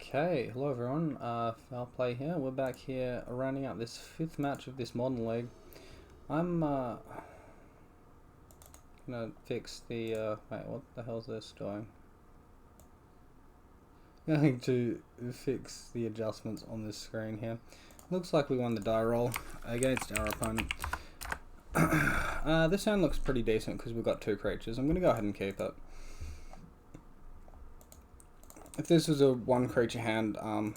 Okay, hello everyone, Foul Play here. We're back here rounding out this fifth match of this modern league. I'm gonna fix the, wait, what the hell's this doing? Going to fix the adjustments on this screen here. Looks like we won the die roll against our opponent. This hand looks pretty decent because we've got two creatures. I'm gonna go ahead and keep it. If this was a one creature hand, I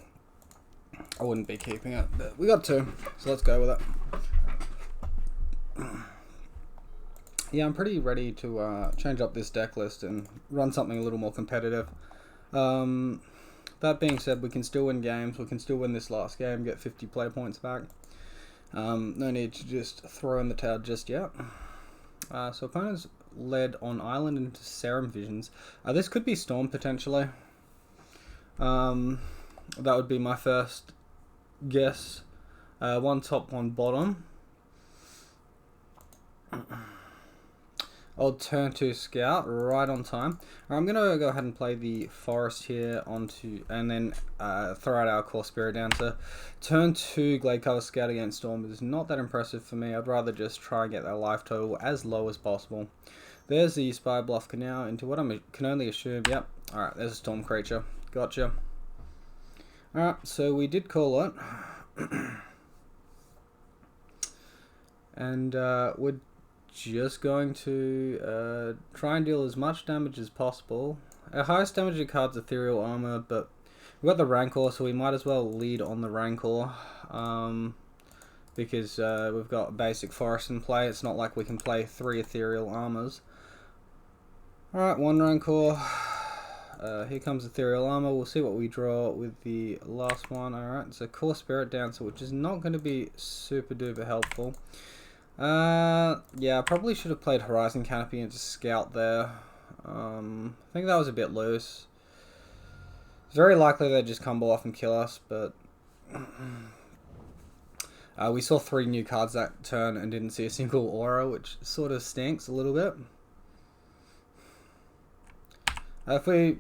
wouldn't be keeping it, but we got two, so let's go with it. Yeah, I'm pretty ready to change up this deck list and run something a little more competitive. That being said, we can still win games. We can still win this last game, get 50 play points back. No need to just throw in the towel just yet. So opponents led on island into Serum Visions. This could be Storm potentially. That would be my first guess. One top, one bottom. I'll turn to Scout right on time. I'm going to go ahead and play the Forest here onto, and then throw out our Core Spirit Dancer. Turn 2 Glade Cover Scout against Storm is not that impressive for me. I'd rather just try and get their life total as low as possible. There's the Spy Bluff Canal into what I can only assume. Yep. Alright, there's a Storm creature. Gotcha. Alright, so we did call it. And we're just going to try and deal as much damage as possible. Our highest damaging card's Ethereal Armor, but we've got the Rancor, so we might as well lead on the Rancor. Because we've got basic Forest in play. It's not like we can play 3 Ethereal Armors. Alright, 1 Rancor. Here comes Ethereal Armor. We'll see what we draw with the last one. Alright, it's a Core Spirit Dancer, which is not going to be super duper helpful. Yeah, I probably should have played Horizon Canopy and just Scout there. I think that was a bit loose. It's very likely they'd just combo off and kill us, but we saw 3 new cards that turn and didn't see a single aura, which sort of stinks a little bit. If we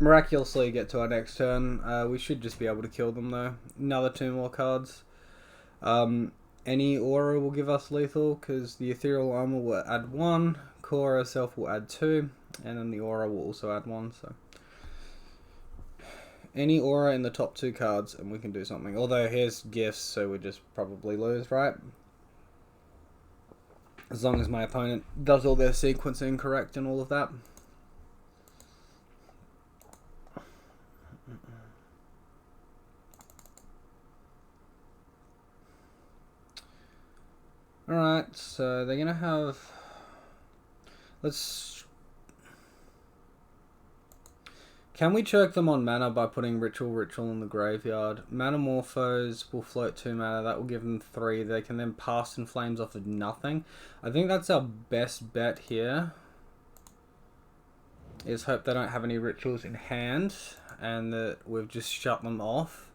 miraculously get to our next turn, we should just be able to kill them though. Another 2 more cards. Any aura will give us lethal because the Ethereal Armor will add 1, Core herself will add 2, and then the aura will also add 1. So any aura in the top 2 cards and we can do something. Although here's gifts, so we just probably lose, right? As long as my opponent does all their sequencing correct and all of that. Alright, so they're going to have... Can we choke them on mana by putting Ritual in the graveyard? Manamorphose will float 2 mana, that will give them 3. They can then pass in Flames off of nothing. I think that's our best bet here. Is hope they don't have any rituals in hand and that we've just shut them off.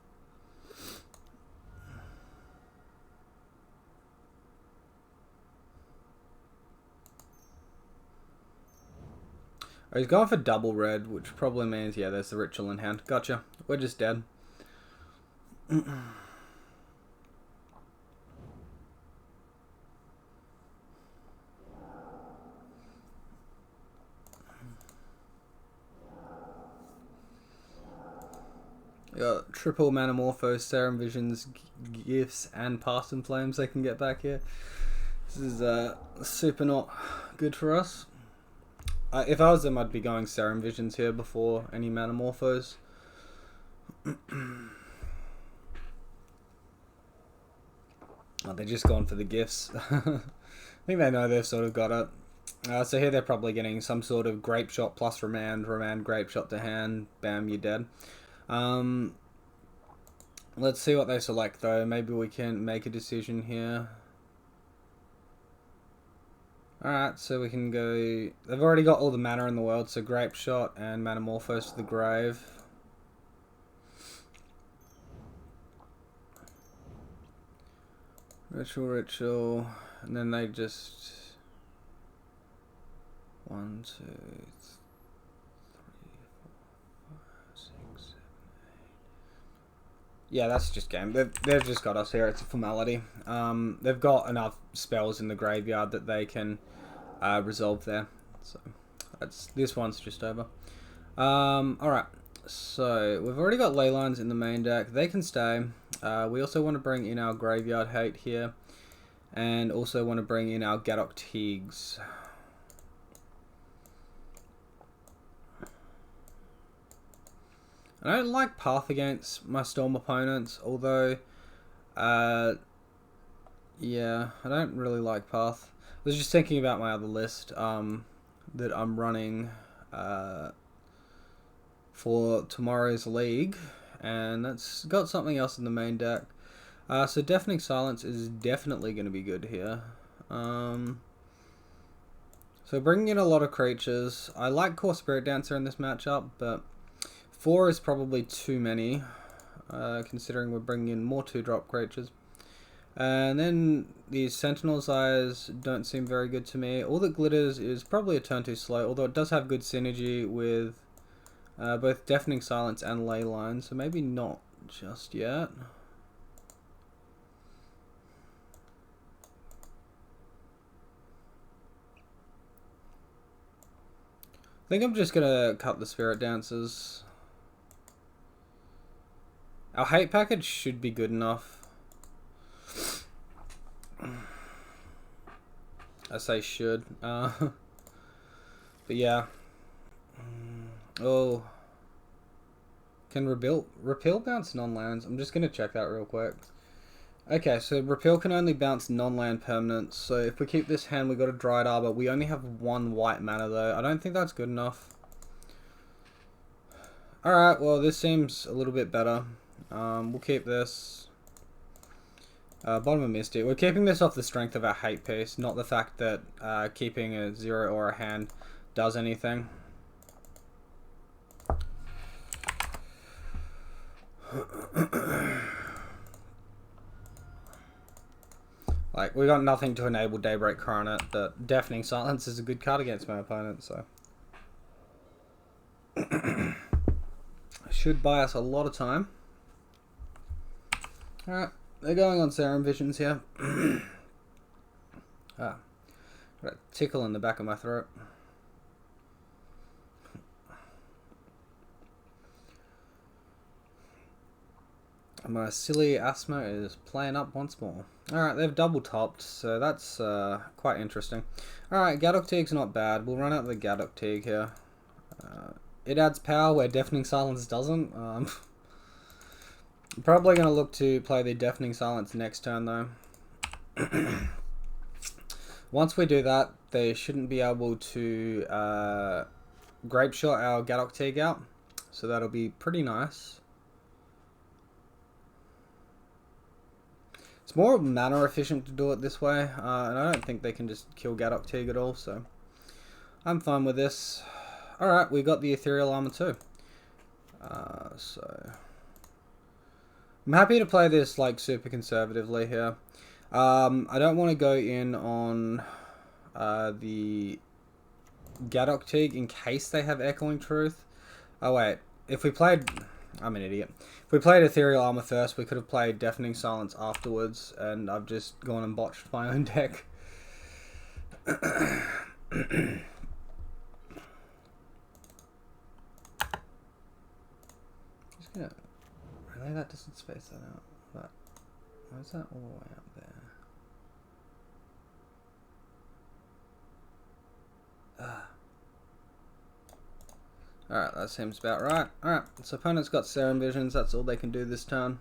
Oh, he's going for double red, which probably means, yeah, there's the ritual in hand. Gotcha. We're just dead. Got triple Manamorphose, Serum Visions, Gifts, and Past in Flames they can get back here. This is super not good for us. If I was them, I'd be going Serum Visions here before any Manamorphose. Oh, they're just gone for the gifts. I think they know they've sort of got it. So here they're probably getting some sort of Grape Shot plus Remand, Grape Shot to hand, bam, you're dead. Let's see what they select though. Maybe we can make a decision here. Alright, so we can go... They've already got all the mana in the world, so Grape Shot and Manamorphose to the grave. Ritual, and then they just... 1, 2, 3, 4, 5, 6, 7, 8... Yeah, that's just game. They've just got us here. It's a formality. They've got enough spells in the graveyard that they can resolve there. So this one's just over. Alright. So we've already got ley lines in the main deck. They can stay. We also want to bring in our graveyard hate here. And also want to bring in our Gadok Teagues. I don't like Path against my Storm opponents, although, yeah, I don't really like Path. I was just thinking about my other list that I'm running for tomorrow's league, and that's got something else in the main deck. So Deafening Silence is definitely going to be good here. So bringing in a lot of creatures. I like Core Spirit Dancer in this matchup, but 4 is probably too many, considering we're bringing in more 2-drop creatures. And then these Sentinel's Eyes don't seem very good to me. All That Glitters is probably a turn too slow, although it does have good synergy with both Deafening Silence and Ley Line, so maybe not just yet. I think I'm just going to cut the Spirit Dancers. Our hate package should be good enough. I say should. But yeah. Oh. Can Repeal bounce non-lands? I'm just going to check that real quick. Okay, so Repeal can only bounce non-land permanents. So if we keep this hand, we got a Dried Arbor. We only have 1 white mana though. I don't think that's good enough. Alright, well this seems a little bit better. We'll keep this. Bottom of Mystic. We're keeping this off the strength of our hate piece, not the fact that keeping a 0 or a hand does anything. Like, we got nothing to enable Daybreak Coronet, but Deafening Silence is a good card against my opponent, so. Should buy us a lot of time. Alright, they're going on Serum Visions here. Got a tickle in the back of my throat. My silly asthma is playing up once more. Alright, they've double topped, so that's quite interesting. Alright, Gadok Teague's not bad. We'll run out the Gadok Teague here. It adds power where Deafening Silence doesn't. I'm probably going to look to play the Deafening Silence next turn though. Once we do that, they shouldn't be able to Grape Shot our Gadok Teague out. So that'll be pretty nice. It's more mana efficient to do it this way, and I don't think they can just kill Gadok Teague at all, so I'm fine with this. Alright, we got the Ethereal Armor too. So I'm happy to play this like super conservatively here. I don't want to go in on the Gadok Teague in case they have Echoing Truth. Oh wait, if we played... I'm an idiot. If we played Ethereal Armor first, we could have played Deafening Silence afterwards, and I've just gone and botched my own deck. Just gonna relay that doesn't space that out. But why is that all the way up there? Alright, that seems about right. Alright, so opponent's got Serum Visions, that's all they can do this turn.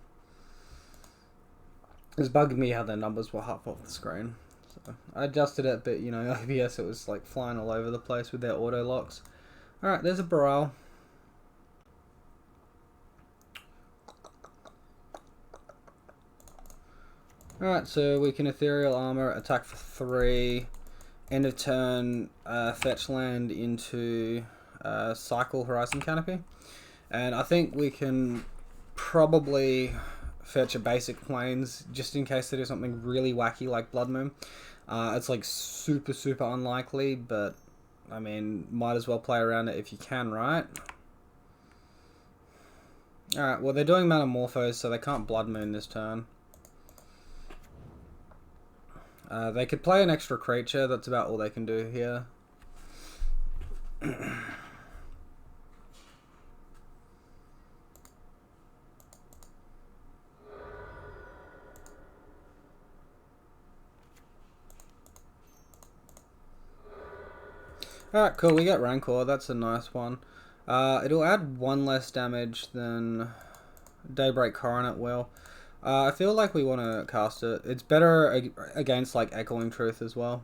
It's bugging me how their numbers were half off the screen. So I adjusted it, but you know, OBS it was like flying all over the place with their auto locks. Alright, there's a Baral. Alright, so we can Ethereal Armor, attack for 3, end of turn, fetch land into cycle Horizon Canopy. And I think we can probably fetch a basic Plains just in case they do something really wacky like Blood Moon. It's like super unlikely, but I mean, might as well play around it if you can, right? Alright, well they're doing Metamorphose, so they can't Blood Moon this turn. They could play an extra creature, that's about all they can do here. Alright, cool, we get Rancor, that's a nice one. It'll add 1 less damage than Daybreak Coronet will. I feel like we want to cast it. It's better against like Echoing Truth as well.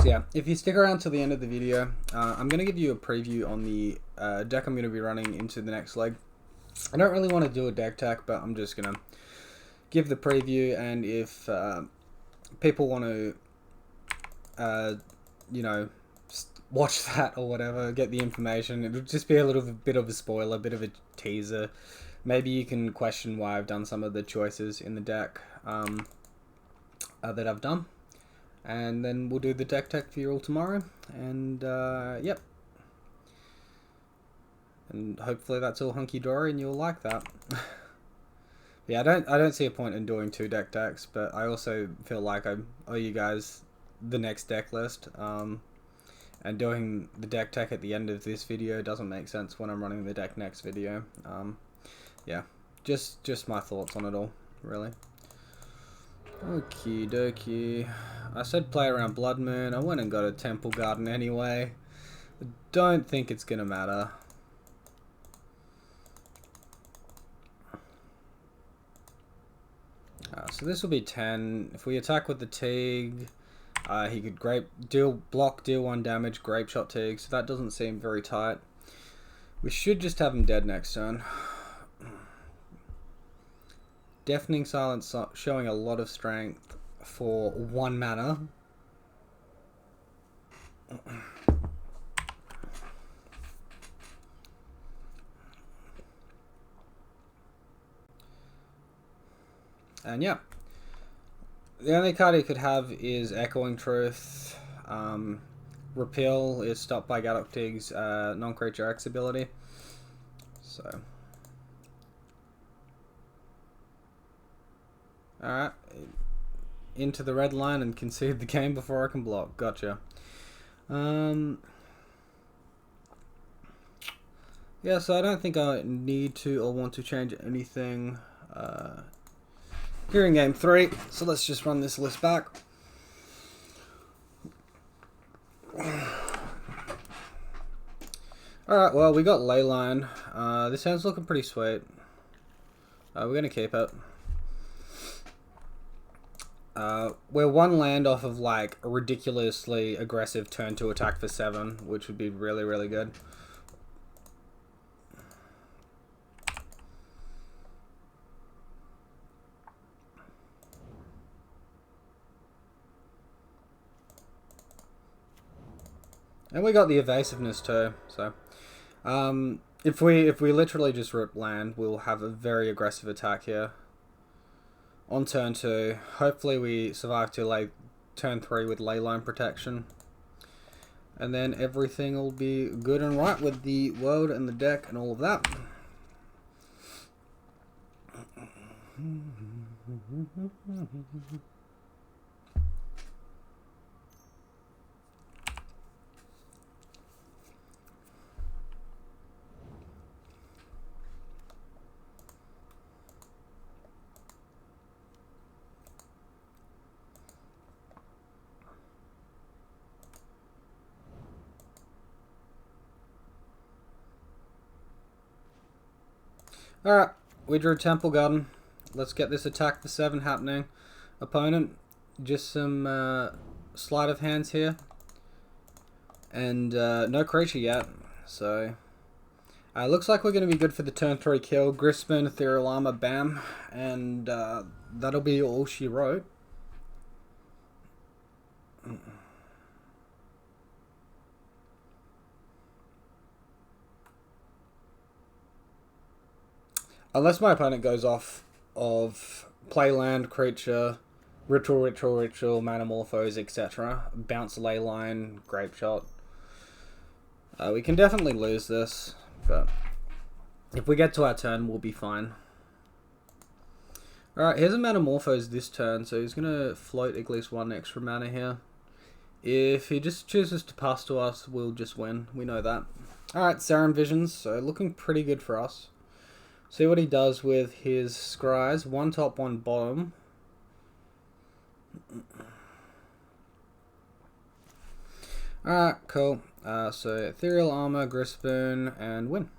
So yeah, if you stick around to the end of the video, I'm going to give you a preview on the deck I'm going to be running into the next leg. I don't really want to do a deck tech, but I'm just going to give the preview, and if people want to, you know, watch that or whatever, get the information, it'll just be a little bit of a spoiler, a bit of a teaser. Maybe you can question why I've done some of the choices in the deck that I've done. And then we'll do the deck tech for you all tomorrow. And, yep. And hopefully that's all hunky-dory and you'll like that. Yeah, I don't see a point in doing 2 deck decks, but I also feel like I owe you guys the next deck list. And doing the deck tech at the end of this video doesn't make sense when I'm running the deck next video. Yeah, just my thoughts on it all, really. Okie dokie. I said play around Blood Moon. I went and got a Temple Garden anyway. I don't think it's gonna matter. So this will be 10. If we attack with the Teague, he could deal 1 damage, Grape Shot Teague, so that doesn't seem very tight. We should just have him dead next turn. Deafening Silence showing a lot of strength for 1 mana. And yeah, the only card he could have is Echoing Truth. Repeal is stopped by Gaddock Teague's non-creature X ability. So, alright, into the red line and concede the game before I can block. Gotcha. Yeah, so I don't think I need to or want to change anything here in game 3, so let's just run this list back. Alright, well, we got Leyline. This hand's looking pretty sweet. We're going to keep it. We're 1 land off of like a ridiculously aggressive turn 2 attack for 7, which would be really, really good. And we got the evasiveness too, so if we literally just rip land, we'll have a very aggressive attack here. On turn 2, hopefully we survive to turn 3 with Leyline protection. And then everything will be good and right with the world and the deck and all of that. Alright, we drew Temple Garden. Let's get this attack for 7 happening. Opponent, just some sleight of hands here. And no creature yet, so looks like we're going to be good for the turn 3 kill. Grisman, Ethereal Armor, bam. And that'll be all she wrote. Unless my opponent goes off of play land, creature, Ritual, Manamorphose, etc. Bounce Leyline, Grape Shot. We can definitely lose this, but if we get to our turn, we'll be fine. Alright, here's a Manamorphose this turn, so he's going to float at least one extra mana here. If he just chooses to pass to us, we'll just win. We know that. Alright, Serum Visions, so looking pretty good for us. See what he does with his Scries. One top, one bottom. Alright, cool. So Ethereal Armor, Grispoon, and win.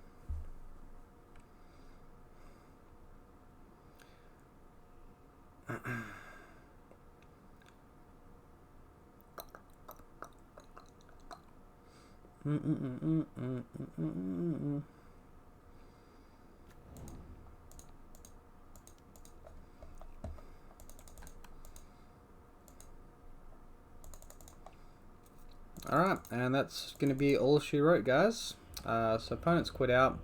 Alright, and that's going to be all she wrote, guys. So opponents quit out.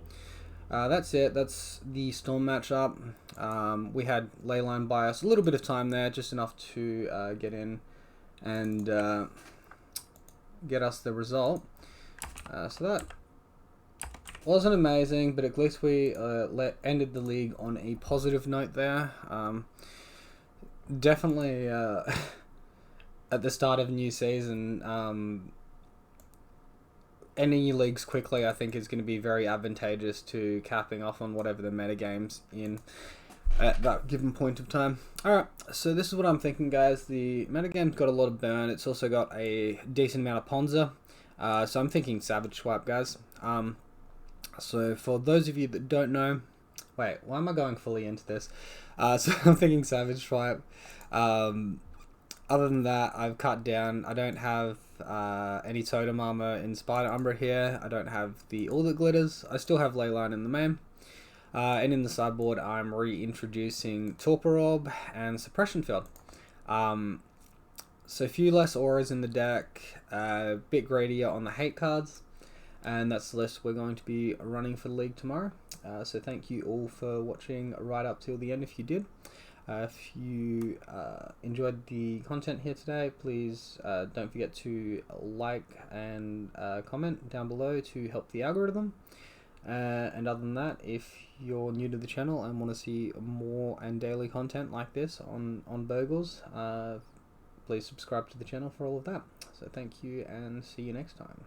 That's it. That's the Storm matchup. We had Leyline bias. A little bit of time there, just enough to get in and get us the result. So that wasn't amazing, but at least we ended the league on a positive note there. Definitely at the start of a new season, ending your leagues quickly, I think, is going to be very advantageous to capping off on whatever the metagame's in at that given point of time. Alright, so this is what I'm thinking, guys. The metagame's got a lot of burn. It's also got a decent amount of Ponza. So I'm thinking Savage Swipe, guys. So for those of you that don't know... Wait, why am I going fully into this? So I'm thinking Savage Swipe. Other than that, I've cut down. I don't have any Totem Armor in Spider Umbra here. I don't have all the glitters. I still have Leyline in the main. And in the sideboard, I'm reintroducing Torpor Orb and Suppression Field. So a few less auras in the deck, a bit greedier on the hate cards, and that's the list we're going to be running for the league tomorrow. So thank you all for watching right up till the end if you did. If you enjoyed the content here today, please don't forget to like and comment down below to help the algorithm. And other than that, if you're new to the channel and want to see more and daily content like this on Bogles, please subscribe to the channel for all of that. So thank you and see you next time.